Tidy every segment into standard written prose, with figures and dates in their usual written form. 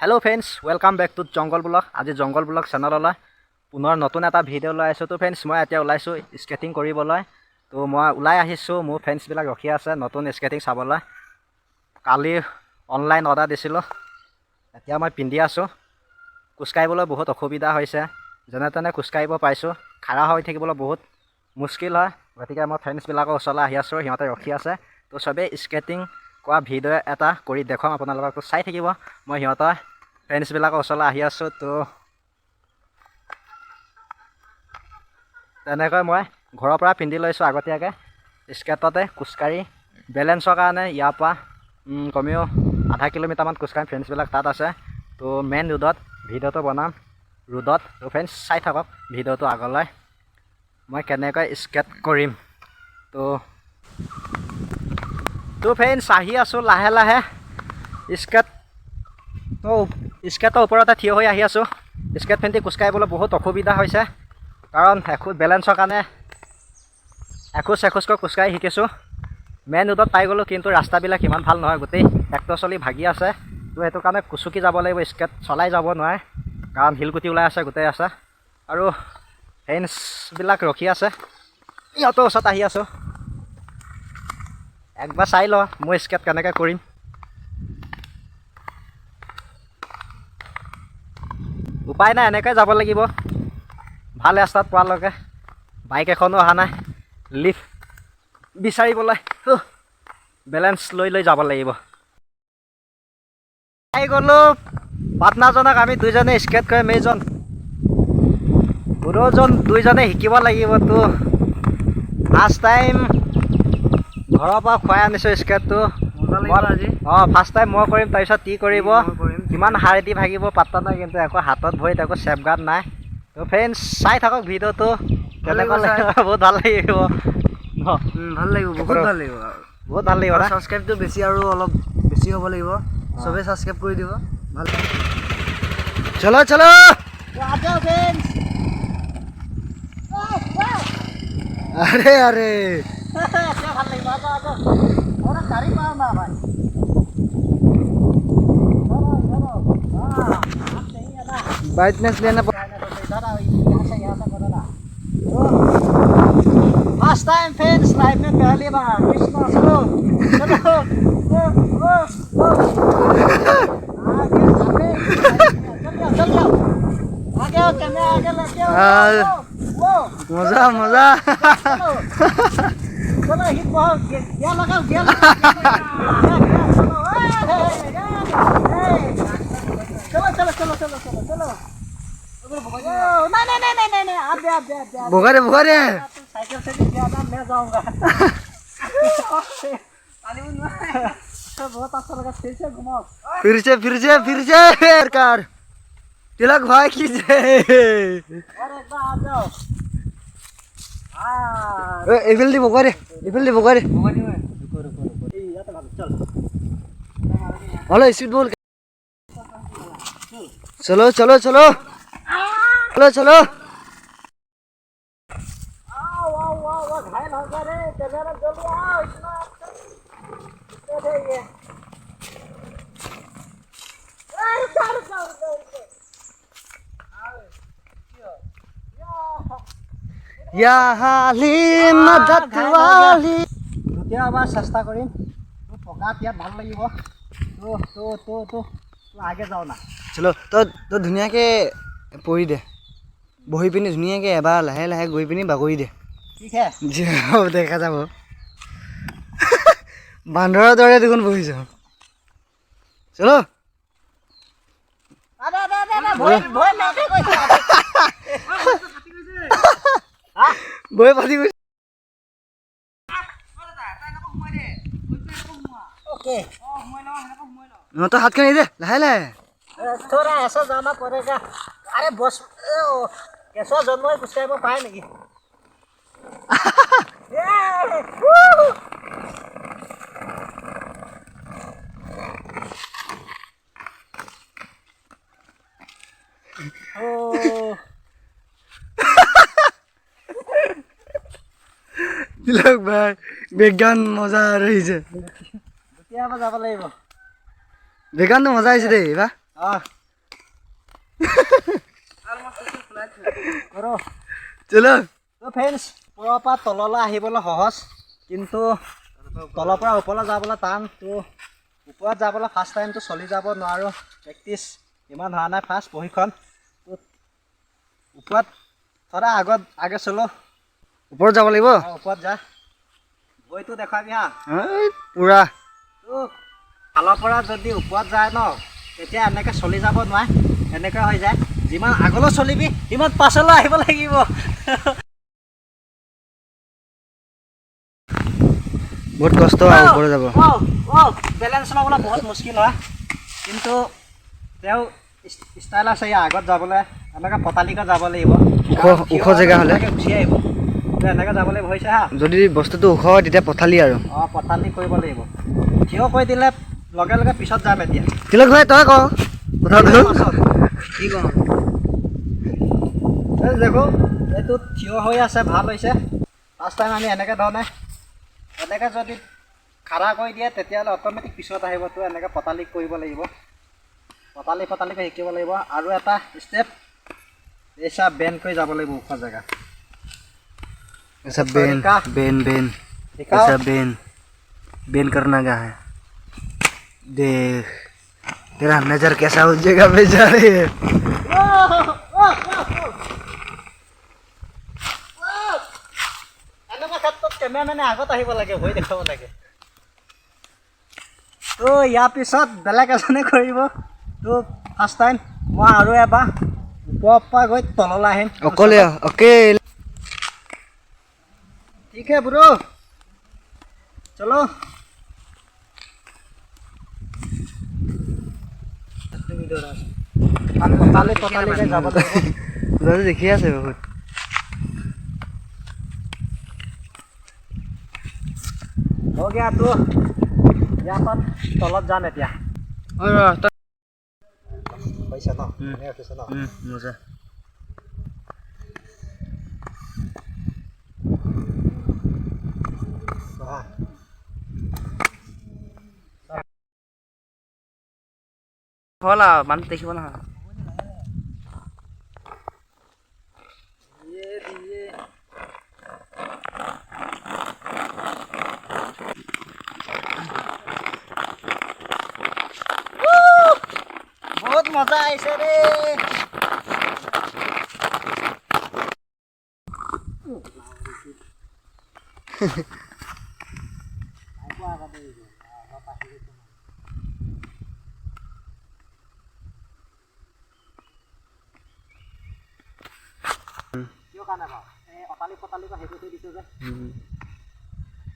Hello friends, welcome back to Jungle Vlog. আজি Jungle Vlog চেনেললৈ পুনৰ নতুন এটা ভিডিঅ' লৈ আহিছোঁ। তো ফ্ৰেণ্ডছ মই এতিয়া ওলাইছোঁ স্কেটিং কৰিবলৈ। তো মই ওলাই আহিছোঁ, মোৰ ফ্ৰেণ্ডছবিলাক ৰখি আছে নতুন স্কেটিং চাবলৈ। কালি অনলাইন অৰ্ডাৰ দিছিলোঁ, এতিয়া মই পিন্ধি আছোঁ। খোজকাঢ়িবলৈ বহুত অসুবিধা হৈছে, যেনে তেনে খোজকাঢ়িব পাৰিছোঁ। খাৰা হৈ থাকিবলৈ বহুত মুস্কিল হয়, গতিকে মই ফ্ৰেণ্ডছবিলাকৰ ওচৰলৈ আহি আছোঁ, সিহঁতে ৰখি আছে। তো চবেই স্কেটিং কৰা ভিডিঅ' এটা কৰি দেখুৱাম আপোনালোকক, চাই থাকিব। মই সিহঁতৰ ফ্ৰেণ্ডছবিলাকৰ ওচৰলৈ আহি আছোঁ। তো তেনেকৈ মই ঘৰৰ পৰা পিন্ধি লৈছোঁ আগতীয়াকৈ স্কেটতে খোজকাঢ়ি বেলেঞ্চৰ কাৰণে ইয়াৰ পৰা কমেও আধা কিলোমিটাৰমান খোজকাঢ়ি ফ্ৰেণ্ডছবিলাক তাত আছে। তো মেইন ৰোডত ভিডিঅ'টো বনাম ৰোডত। তো ফ্ৰেণ্ডছ চাই থাকক ভিডিঅ'টো আগলৈ, মই কেনেকৈ স্কেট কৰিম। তো ফ্ৰেণ্ডছ আহি আছোঁ লাহে লাহে স্কেটৰ ওপৰতে থিয় হৈ আহি আছোঁ। স্কেট পিন্ধি খোজকাঢ়িবলৈ বহুত অসুবিধা হৈছে, কাৰণ বেলেঞ্চৰ কাৰণে এখোজ এখোজকৈ খোজকাঢ়ি শিকিছোঁ। মেইন ৰোডত পাই গ'লোঁ, কিন্তু ৰাস্তাবিলাক ইমান ভাল নহয়, গোটেই ট্ৰেক্টৰ চলি ভাগি আছে। তো সেইটো কাৰণে কুচুকি যাব লাগিব, স্কেট চলাই যাব নোৱাৰে, কাৰণ শিলগুটি ওলাই আছে গোটেই আছে। আৰু ফ্ৰেণ্ডছবিলাক ৰখি আছে, সিহঁতৰ ওচৰত আহি আছোঁ। একবাৰ চাই ল মই স্কেট কেনেকৈ কৰিম। উপায় নাই, এনেকৈ যাব লাগিব ভাল ৰাস্তাত পোৱালৈকে। বাইক এখনো অহা নাই, লিফ্ট বিচাৰিবলৈ বেলেঞ্চ লৈ লৈ যাব লাগিব। আহি গ'লোঁ পাৰ্টনাৰজনক, আমি দুইজনে স্কেট কৰিম। এইজন গুৰুজন দুইজনে শিকিব লাগিব। তো ফাৰ্ষ্ট টাইম ঘৰৰ পৰা খুৱাই আনিছোঁ স্কেটটো। ফাৰ্ষ্ট টাইম মই কৰিম, তাৰপিছত তি কৰিব। কিমান হাৰেদি ভাগিব পাত্তা নাই, কিন্তু একো হাতত ভৰিত একো চেফগাৰ্ড নাই। তো ফ্ৰেণ্ডছ চাই থাকক ভিডিঅ'টো, কেনেকুৱা লাগিব। বহুত ভাল লাগিব, ভাল লাগিব, বহুত ভাল লাগিব, বহুত ভাল লাগিব। ছাবস্ক্ৰাইবটো বেছি আৰু অলপ বেছি হ'ব লাগিব, চবেই ছাবস্ক্ৰাইব কৰি দিব। ভাল চলো চলো আৰে আৰে ভাল লাগিব। গাড়ী পাওঁ না ভাই, ब्राइटनेस लेना फर्स्ट टाइम फ्रेंड्स, लाइफ में पहली बार। कृष्णा चलो चलो आगे आगे लगे मजा मजा चलो हिट बहुत क्या लगाओ चलो चलो चलो चलो चलो नहीं आप बुखारे बुखारे साइकिल से भी ज्यादा मैं जाऊंगा। बहुत अच्छा लगा, फिर से घुमाओ, फिर से कार तिलक भाई की जय। और एक बार आ जाओ। इफिल बुखारे चल हेलो स्पीड बोल चलो चलो चलो चलो चलो आओ घायल हो गया रे, जरा जल्दी आओ, इतना ये या हाली मदद वाली দ্বিতীয়বাৰ চেষ্টা কৰিম। তো পকাত ইয়াত ভাল লাগিব। তো আগে যাওঁ না। চলো তই ধুনীয়াকৈ পৰি দে, বহি পিনি ধুনীয়াকৈ এবাৰ লাহে লাহে গৈ পিনি বাগৰি দে। ঠিক হে, দেখা যাব। বান্দৰৰ দৰে দেখোন বহিছ। চলো বহি পাতি গৈছে। ओके तो हाथ नहीं दे लाहे लाहे थोड़ा ऐसा जाना पड़ेगा। अरे बस कैसा जन्म है कुछ टाइम में पाए नहीं। तिलक भाई विज्ञान मजा रही है। যাব লাগিব। विज्ञान तो मजा आई दे बा অঁ কৰোঁ চলো তো ফ্ৰেণ্ডছ ওপৰৰ পৰা তললৈ আহিবলৈ সহজ কিন্তু তলৰ পৰা ওপৰলৈ যাবলৈ টান তো ওপৰত যাবলৈ ফাৰ্ষ্ট টাইমটো চলি যাব নোৱাৰোঁ প্ৰেক্টিচ ইমান হোৱা নাই ফাৰ্ষ্ট প্ৰশিক্ষণ তো ওপৰত থোৰা আগত আগে চলো ওপৰত যাব লাগিব ওপৰত যা গৈতো দেখাবি হা পুৰা তো ফালৰ পৰা যদি ওপৰত যায় ন তেতিয়া এনেকৈ চলি যাব নোৱাৰে এনেকৈ হৈ যায় যিমান আগলৈ চলিবি সিমান পাছলৈ আহিব লাগিব বহুত কষ্ট আৰু ওপৰত যাব বেলেঞ্চ ল'বলৈ বহুত মুস্কিল হয় কিন্তু তেওঁ ষ্টাইল আছে ইয়াৰ আগত যাবলৈ এনেকৈ পতালিকৈ যাব লাগিব ওখ জেগা হ'লে উঠি আহিব এনেকৈ যাব লাগিব হৈছে হা যদি বস্তুটো ওখ হয় তেতিয়া পথালি আৰু অঁ পথালি কৰিব লাগিব থিয় কৰি দিলে লগে লগে পিছত যাম এতিয়া তিলক ভাই তই ক কথাটো কি কওঁ দেখো এইটো থিয় হৈ আছে ভাল হৈছে ফাৰ্ষ্ট টাইম আমি এনেকৈ ধৰণে এনেকৈ যদি খাৰা কৰি দিয়ে তেতিয়াহ'লে অট'মেটিক পিছত আহিব তো এনেকৈ পতালি কৰিব লাগিব পতালিকৈ শিকিব লাগিব আৰু এটা ষ্টেপ এইচা বেণ্ড কৰি যাব লাগিব ওখ জেগা ऐसा बेन बेन बेन ऐसा बेन बेन करना क्या है देख तेरा नजर कैसा उस जगह पे जा रही है এনেকুৱা ক্ষেত্ৰত কেমেৰামেনে আগত আহিব লাগে ভয় দেখাব লাগে তো ইয়াৰ পিছত বেলেগ এজনে কৰিব তো ফাৰ্ষ্ট টাইম মই আৰু এবাৰ ওপৰৰ পৰা গৈ তললৈ আহিম अकेले अकेले ठीक है ब्रो चलो पताली के যাব লাগিব देखी আছে बहुत हो गया तो यहाँ पर तলত যাম এতিয়া पैसा न पैसा न मजा হ'ল আৰু মানুহ দেখিব নহয় बहुत मजा आइছে रे কিয় কাৰণে বাৰু এই অটালি সেইটো থৈ দিছোঁ যে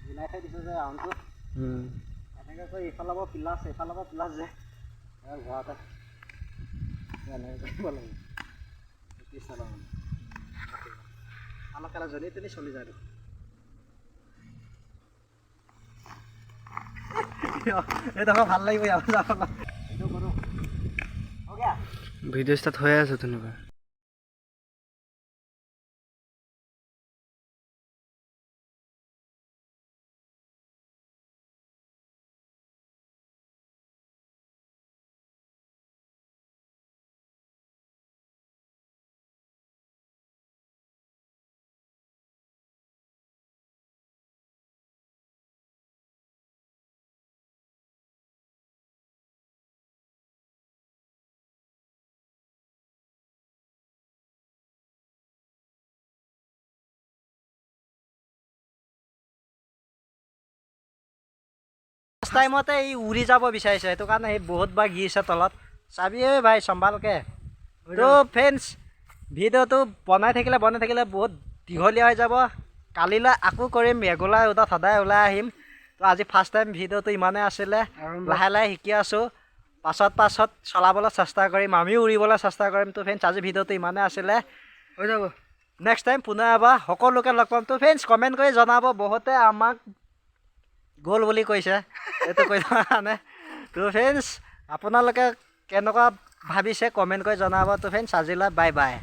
মিলাই থৈ দিছোঁ যে ৰাউণ্ডটো এনেকৈ কৰি ইফালৰ পৰা পিলাছ যে ঘৰতে এনেকৈ কৰিব লাগিব অলপ কেলা জনি তেনি চলি যায় এইডোখৰ ভাল লাগিব ইয়াৰ পৰা যাবলৈ এইটো কৰোঁ হৈ গয়া ভিডিঅ' ষ্টাৰ্ট হৈ আছে তেনেকুৱা ফাৰ্ষ্ট টাইমতে ই উৰি যাব বিচাৰিছে সেইটো কাৰণে সি বহুতবাৰ গিৰিছে তলত চাবি ভাই চম্ভালকে তো ফ্ৰেণ্ডছ ভিডিঅ'টো বনাই থাকিলে বহুত দীঘলীয়া হৈ যাব কালিলৈ আকৌ কৰিম ৰেগুলাৰ সদায় ওলাই আহিম তো আজি ফাৰ্ষ্ট টাইম ভিডিঅ'টো ইমানেই আছিলে লাহে লাহে শিকি আছোঁ পাছত চলাবলৈ চেষ্টা কৰিম আমিও উৰিবলৈ চেষ্টা কৰিম তো ফ্ৰেণ্ডছ আজি ভিডিঅ'টো ইমানেই আছিলে হৈ যাব নেক্সট টাইম পুনৰ এবাৰ সকলোকে লগ পাম তো ফ্ৰেণ্ডছ কমেণ্ট কৰি জনাব বহুতে আমাক গ'ল বুলি কৈছে এইটো কৈ কাৰণে তো ফ্ৰেণ্ডছ আপোনালোকে কেনেকুৱা ভাবিছে কমেণ্ট কৰি জনাব তো ফ্ৰেণ্ডছ আজিলৈ বাই বাই